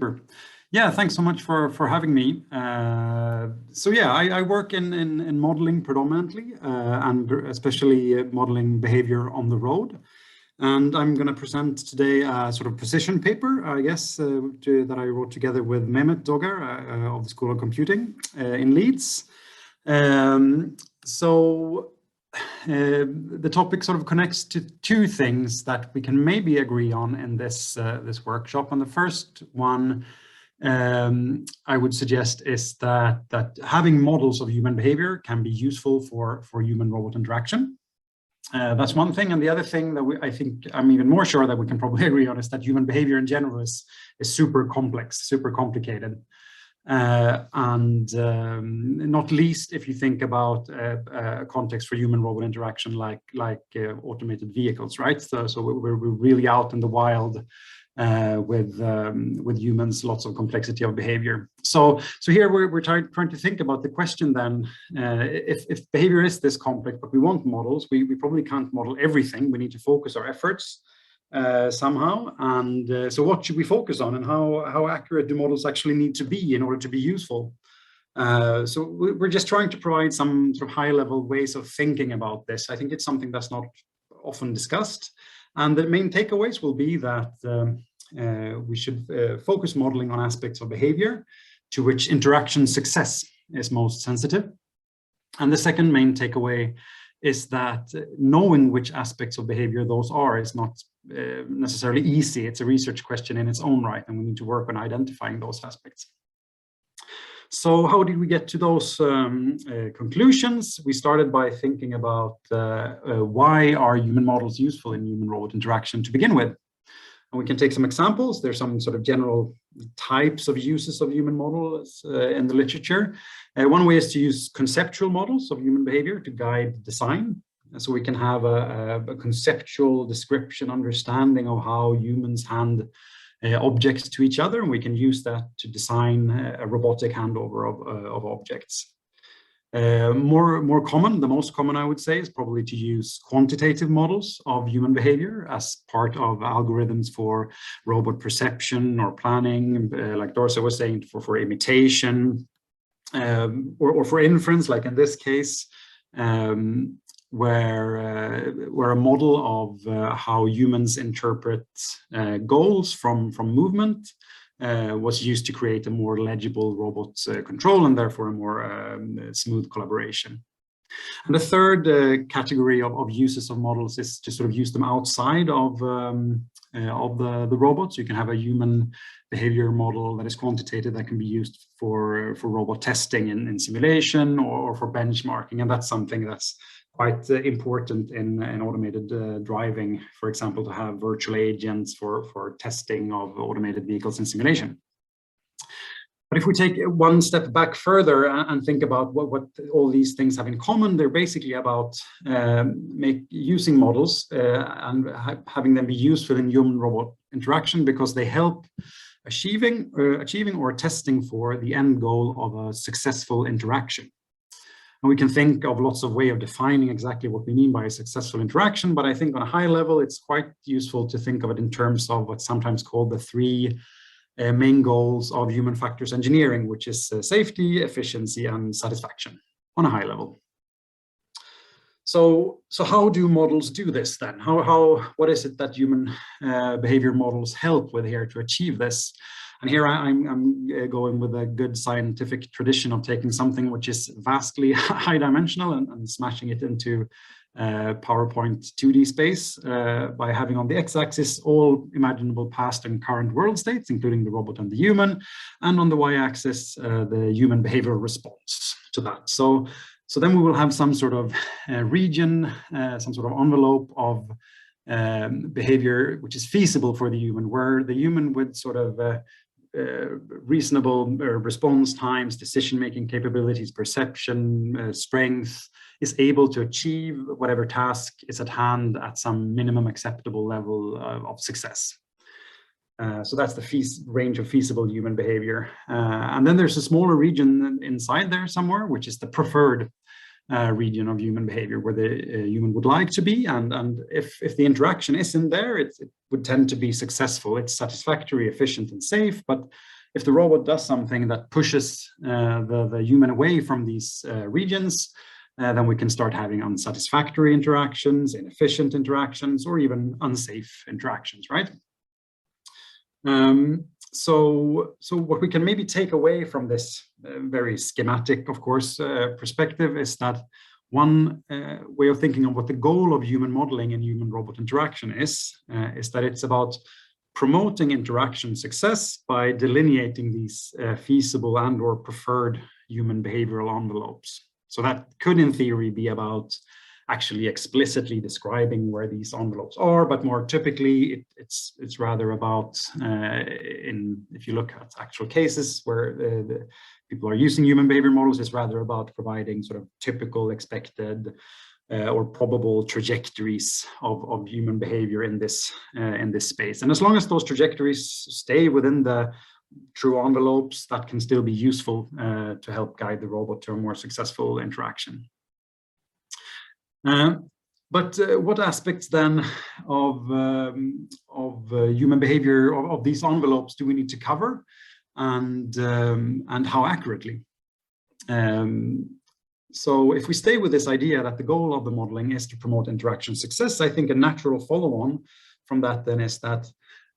Super. Yeah, thanks so much for having me. I work in modeling predominantly, and especially modeling behavior on the road. And I'm going to present today a sort of position paper, I guess, that I wrote together with Mehmet Dogar of the School of Computing in Leeds. The topic sort of connects to two things that we can maybe agree on in this workshop. And the first one I would suggest is that having models of human behavior can be useful for human-robot interaction. That's one thing, and the other thing that I think I'm even more sure that we can probably agree on is that human behavior in general is super complex, super complicated. Not least if you think about a context for human-robot interaction like automated vehicles, right? So we're really out in the wild with humans, lots of complexity of behavior. So here we're trying to think about the question then, if behavior is this complex, but we want models, we probably can't model everything. We need to focus our efforts somehow. And so what should we focus on, and how accurate do models actually need to be in order to be useful? So we're just trying to provide some sort of high-level ways of thinking about this. I think it's something that's not often discussed. And the main takeaways will be that we should focus modeling on aspects of behavior to which interaction success is most sensitive. And the second main takeaway is that knowing which aspects of behavior those are is not necessarily easy. It's a research question in its own right, and we need to work on identifying those aspects. So how did we get to those conclusions? We started by thinking about why are human models useful in human-robot interaction to begin with. And we can take some examples. There's some sort of general types of uses of human models in the literature. One way is to use conceptual models of human behavior to guide design. So we can have a conceptual description, understanding of how humans hand objects to each other, and we can use that to design a robotic handover of objects. More common, the most common I would say, is probably to use quantitative models of human behavior as part of algorithms for robot perception or planning, like Dorsa was saying, for imitation, or for inference, like in this case, where a model of how humans interpret goals from movement was used to create a more legible robot control, and therefore a more smooth collaboration. And the third category of uses of models is to sort of use them outside of the robots. You can have a human behavior model that is quantitative that can be used for robot testing in simulation or for benchmarking, and that's something that's quite important in automated driving, for example, to have virtual agents for testing of automated vehicles in simulation. But if we take one step back further and think about what all these things have in common, they're basically about using models and having them be useful in human-robot interaction because they help achieving or testing for the end goal of a successful interaction. And we can think of lots of ways of defining exactly what we mean by a successful interaction, but I think on a high level, it's quite useful to think of it in terms of what's sometimes called the three main goals of human factors engineering, which is safety, efficiency, and satisfaction on a high level. So how do models do this then? What is it that human behavior models help with here to achieve this? And here I'm going with a good scientific tradition of taking something which is vastly high dimensional and smashing it into PowerPoint 2D space by having on the x-axis all imaginable past and current world states, including the robot and the human, and on the y-axis the human behavioral response to that. So then we will have some sort of region, some sort of envelope of behavior which is feasible for the human, where the human with sort of reasonable response times, decision-making capabilities, perception, strength, is able to achieve whatever task is at hand at some minimum acceptable level of success. So that's the range of feasible human behavior. And then there's a smaller region inside there somewhere, which is the preferred region of human behavior where the human would like to be, and if the interaction isn't there, it would tend to be successful. It's satisfactory, efficient, and safe. But if the robot does something that pushes the human away from these regions, then we can start having unsatisfactory interactions, inefficient interactions, or even unsafe interactions, right? So what we can maybe take away from this very schematic, of course, perspective is that one way of thinking of what the goal of human modeling and human-robot interaction is that it's about promoting interaction success by delineating these feasible and or preferred human behavioral envelopes. So that could, in theory, be about actually explicitly describing where these envelopes are, but more typically it's rather about, if you look at actual cases where the people are using human behavior models, it's rather about providing sort of typical, expected, or probable trajectories of human behavior in this space. And as long as those trajectories stay within the true envelopes, that can still be useful to help guide the robot to a more successful interaction. But what aspects then of human behavior of these envelopes do we need to cover, and how accurately? So if we stay with this idea that the goal of the modeling is to promote interaction success, I think a natural follow-on from that then is that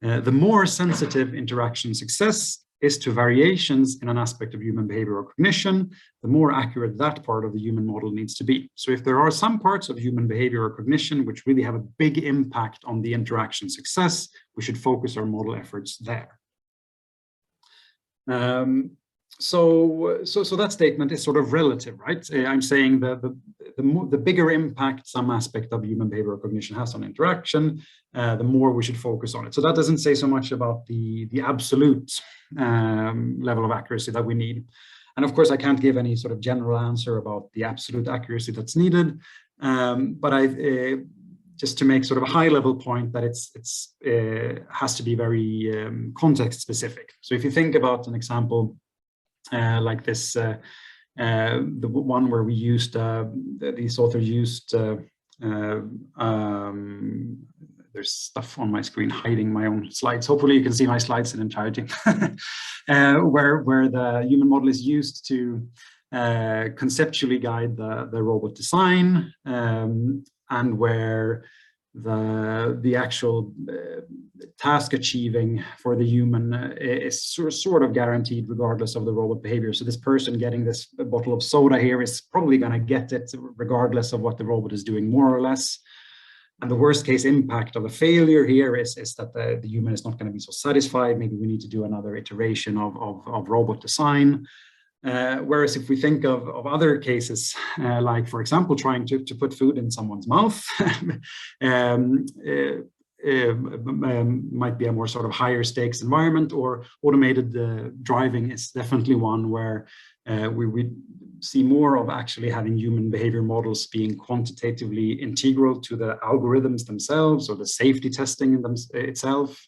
the more sensitive interaction success is to variations in an aspect of human behavior or cognition, the more accurate that part of the human model needs to be. So if there are some parts of human behavior or cognition which really have a big impact on the interaction success, we should focus our model efforts there. So that statement is sort of relative, right? I'm saying that the bigger impact some aspect of human behavior or cognition has on interaction, the more we should focus on it. So that doesn't say so much about the absolute level of accuracy that we need. And of course, I can't give any sort of general answer about the absolute accuracy that's needed, but just to make sort of a high-level point that it has to be very context-specific. So if you think about an example like this, the one where we used, these authors used, there's stuff on my screen hiding my own slides. Hopefully you can see my slides in entirety, where the human model is used to conceptually guide the robot design, and where the actual task achieving for the human is sort of guaranteed regardless of the robot behavior. So this person getting this bottle of soda here is probably going to get it regardless of what the robot is doing, more or less. And the worst case impact of a failure here is that the human is not going to be so satisfied. Maybe we need to do another iteration of robot design. Whereas if we think of other cases, like, for example, trying to put food in someone's mouth, might be a more sort of higher stakes environment, or automated driving is definitely one where we see more of actually having human behavior models being quantitatively integral to the algorithms themselves or the safety testing in itself.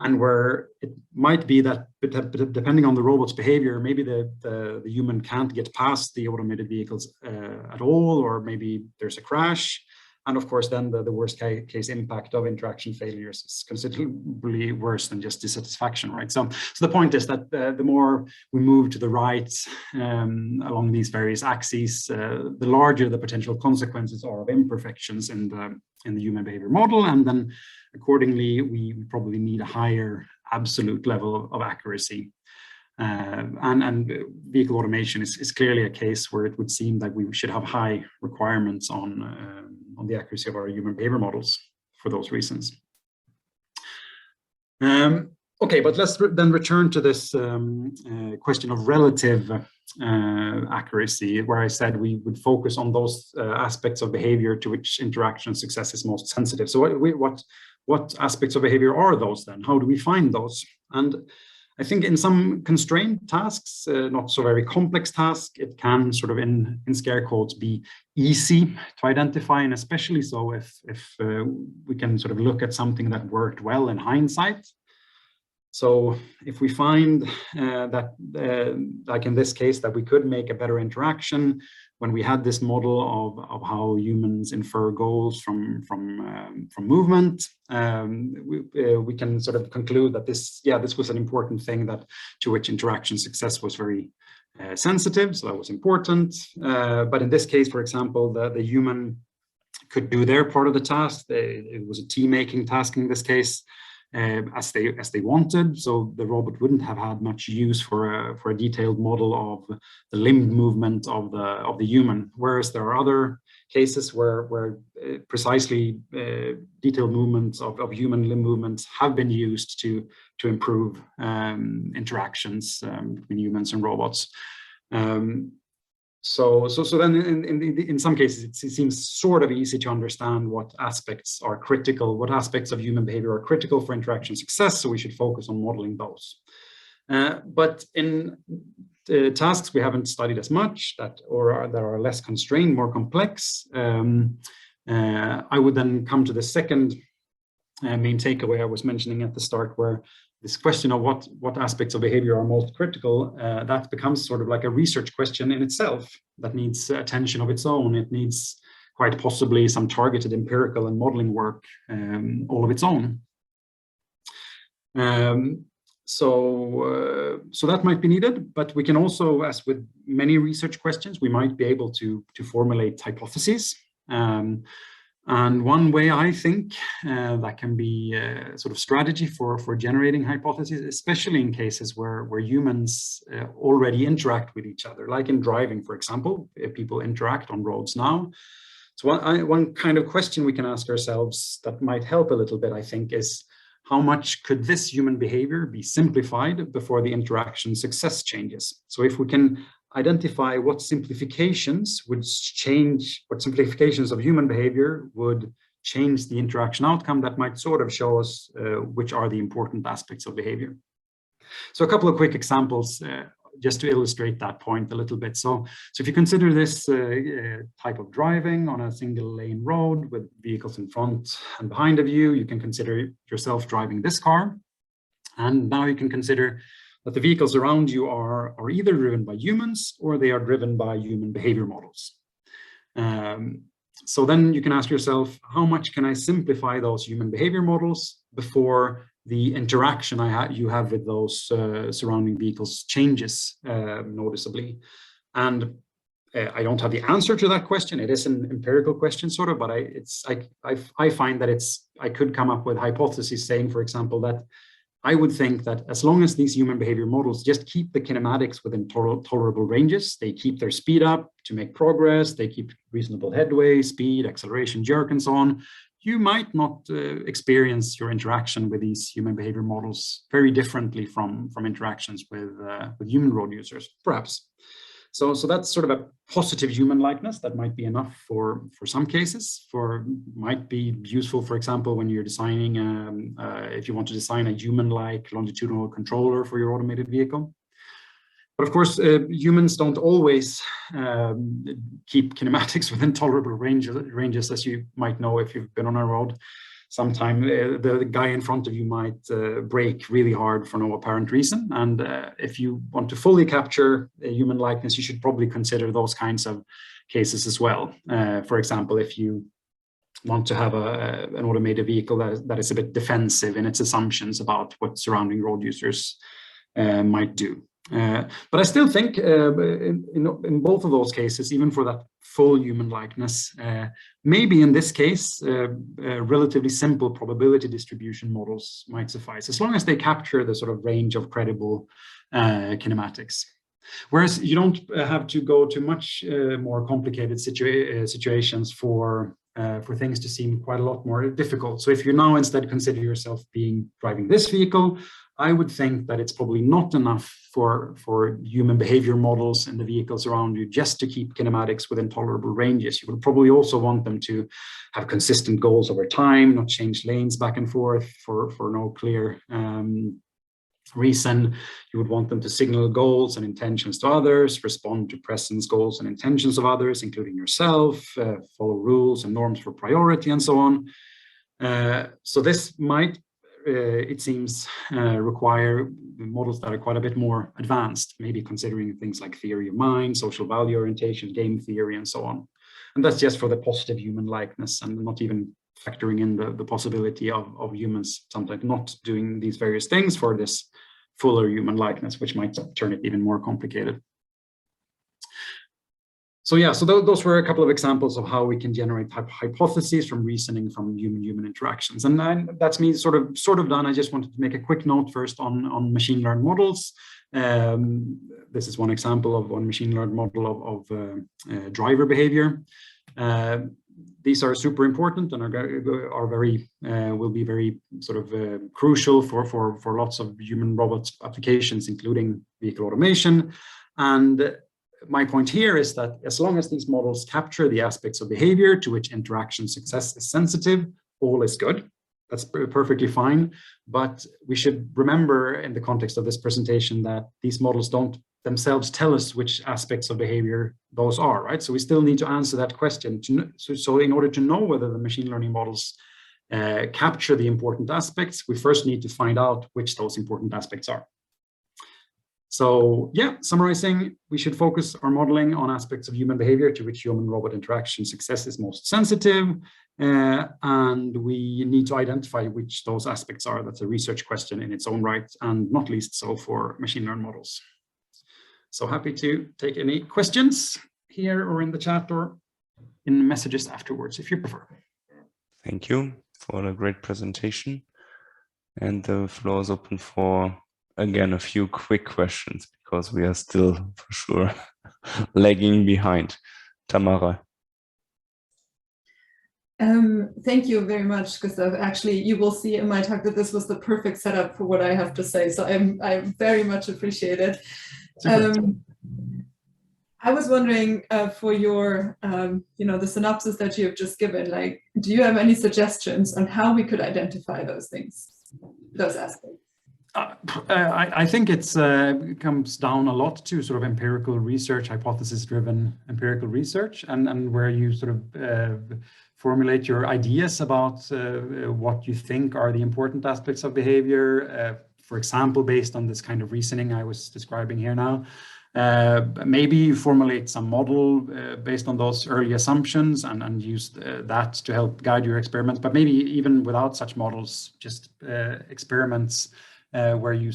And where it might be that, depending on the robot's behavior, maybe the human can't get past the automated vehicles at all, or maybe there's a crash. And of course, then the worst case impact of interaction failures is considerably worse than just dissatisfaction, right? So the point is that the more we move to the right along these various axes, the larger the potential consequences are of imperfections in the human behavior model, and then accordingly we probably need a higher absolute level of accuracy. And vehicle automation is clearly a case where it would seem that we should have high requirements on the accuracy of our human behavior models for those reasons. Okay, but let's then return to this question of relative accuracy, where I said we would focus on those aspects of behavior to which interaction success is most sensitive. So what aspects of behavior are those then? How do we find those? And I think in some constrained tasks, not so very complex tasks, it can sort of in scare quotes be easy to identify, and especially so if we can sort of look at something that worked well in hindsight. So if we find that, like in this case, that we could make a better interaction when we had this model of how humans infer goals from movement, we can sort of conclude that this was an important thing to which interaction success was very sensitive, so that was important. But in this case, for example, the human could do their part of the task. It was a team-making task in this case, as they wanted. So the robot wouldn't have had much use for a detailed model of the limb movement of the human. Whereas there are other cases where precisely detailed movements of human limb movements have been used to improve interactions between humans and robots. So then in some cases it seems sort of easy to understand what aspects are critical, what aspects of human behavior are critical for interaction success, so we should focus on modeling those. But in tasks we haven't studied as much, that are less constrained, more complex, I would then come to the second main takeaway I was mentioning at the start, where this question of what aspects of behavior are most critical, that becomes sort of like a research question in itself that needs attention of its own. It needs quite possibly some targeted empirical and modeling work all of its own. So that might be needed, but we can also, as with many research questions, we might be able to formulate hypotheses. And one way I think that can be a sort of strategy for generating hypotheses, especially in cases where humans already interact with each other, like in driving, for example, if people interact on roads now. So one kind of question we can ask ourselves that might help a little bit, I think, is how much could this human behavior be simplified before the interaction success changes? So if we can identify what simplifications of human behavior would change the interaction outcome, that might sort of show us which are the important aspects of behavior. So a couple of quick examples just to illustrate that point a little bit. So if you consider this type of driving on a single lane road with vehicles in front and behind of you, you can consider yourself driving this car. And now you can consider that the vehicles around you are either driven by humans or they are driven by human behavior models. So then you can ask yourself, how much can I simplify those human behavior models before the interaction you have with those surrounding vehicles changes noticeably? And I don't have the answer to that question. It is an empirical question, sort of, but I find that I could come up with hypotheses saying, for example, that I would think that as long as these human behavior models just keep the kinematics within tolerable ranges, they keep their speed up to make progress, they keep reasonable headway, speed, acceleration, jerk, and so on, you might not experience your interaction with these human behavior models very differently from interactions with human road users, perhaps. So that's sort of a positive human likeness that might be enough for some cases, might be useful, for example, when you're designing, if you want to design a human-like longitudinal controller for your automated vehicle. But of course, humans don't always keep kinematics within tolerable ranges, as you might know if you've been on a road. Sometime the guy in front of you might brake really hard for no apparent reason. And if you want to fully capture a human likeness, you should probably consider those kinds of cases as well. For example, if you want to have an automated vehicle that is a bit defensive in its assumptions about what surrounding road users might do. But I still think in both of those cases, even for that full human likeness, maybe in this case, relatively simple probability distribution models might suffice, as long as they capture the sort of range of credible kinematics. Whereas you don't have to go to much more complicated situations for things to seem quite a lot more difficult. So if you now instead consider yourself driving this vehicle, I would think that it's probably not enough for human behavior models in the vehicles around you just to keep kinematics within tolerable ranges. You would probably also want them to have consistent goals over time, not change lanes back and forth for no clear reason. You would want them to signal goals and intentions to others, respond to presence, goals, and intentions of others, including yourself, follow rules and norms for priority, and so on. So this might it seems, require models that are quite a bit more advanced, maybe considering things like theory of mind, social value orientation, game theory, and so on. And that's just for the positive human likeness, and not even factoring in the possibility of humans sometimes not doing these various things for this fuller human likeness, which might turn it even more complicated. So yeah, so those were a couple of examples of how we can generate hypotheses from reasoning from human-human interactions. And that's me sort of done. I just wanted to make a quick note first on machine learned models. This is one example of one machine learned model of driver behavior. These are super important and are very will be very sort of crucial for lots of human robots applications, including vehicle automation. And my point here is that as long as these models capture the aspects of behavior to which interaction success is sensitive, all is good. That's perfectly fine. But we should remember in the context of this presentation that these models don't themselves tell us which aspects of behavior those are, right? So we still need to answer that question. So in order to know whether the machine learning models capture the important aspects, we first need to find out which those important aspects are. So yeah, summarizing, we should focus our modeling on aspects of human behavior to which human-robot interaction success is most sensitive. And we need to identify which those aspects are. That's a research question in its own right, and not least so for machine learned models. So happy to take any questions here or in the chat or in messages afterwards, if you prefer. Thank you for a great presentation. And the floor is open for, again, a few quick questions, because we are still, for sure, lagging behind. Tamara. Thank you very much, Gustav. Actually, you will see in my talk that this was the perfect setup for what I have to say. So I very much appreciate it. I was wondering for your, the synopsis that you have just given, like, do you have any suggestions on how we could identify those things, those aspects? I think it comes down a lot to sort of empirical research, hypothesis-driven empirical research, and where you sort of formulate your ideas about what you think are the important aspects of behavior. For example, based on this kind of reasoning I was describing here now. Maybe you formulate some model based on those early assumptions and use that to help guide your experiments. But maybe even without such models, just experiments where you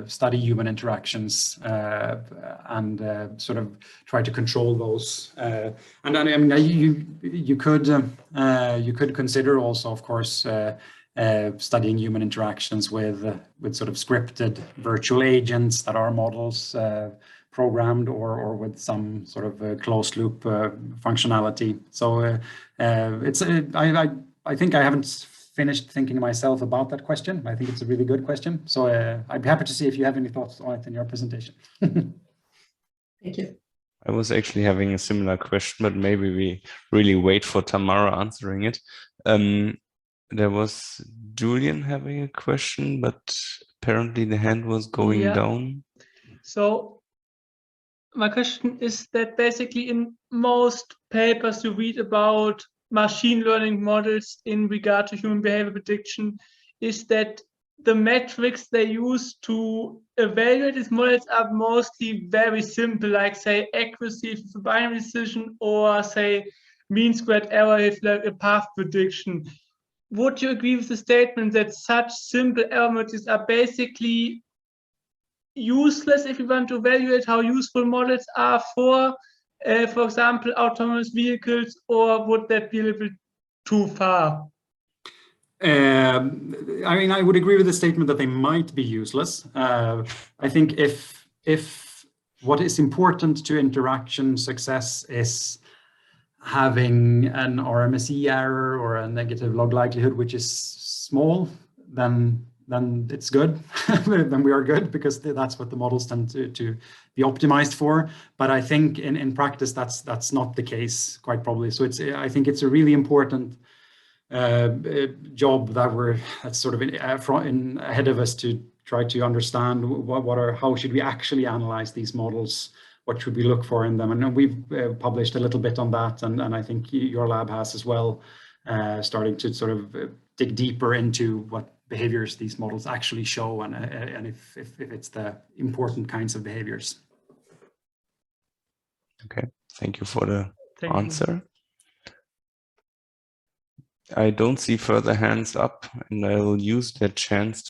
study human interactions and sort of try to control those. And I mean, you could consider also, of course, studying human interactions with sort of scripted virtual agents that are models programmed or with some sort of closed loop functionality. So I think I haven't finished thinking myself about that question. I think it's a really good question. So I'd be happy to see if you have any thoughts on it in your presentation. Thank you. I was actually having a similar question, but maybe we really wait for Tamara answering it. There was Julian having a question, but apparently the hand was going down. So my question is that basically in most papers you read about machine learning models in regard to human behavior prediction is that the metrics they use to evaluate these models are mostly very simple, like say accuracy of a binary decision, or say mean squared error if like a path prediction. Would you agree with the statement that such simple error metrics are basically useless if you want to evaluate how useful models are for example, autonomous vehicles, or would that be a little bit too far? I mean, I would agree with the statement that they might be useless. I think if what is important to interaction success is having an RMSE error or a negative log likelihood which is small, then it's good. Then we are good, because that's what the models tend to be optimized for. But I think in practice that's not the case, quite probably. So I think it's a really important job that's sort of ahead of us to try to understand how should we actually analyze these models. What should we look for in them? And we've published a little bit on that, and I think your lab has as well, starting to sort of dig deeper into what behaviors these models actually show, and if it's the important kinds of behaviors. Okay, thank you for the Thank you. answer. I don't see further hands up, and I will use that chance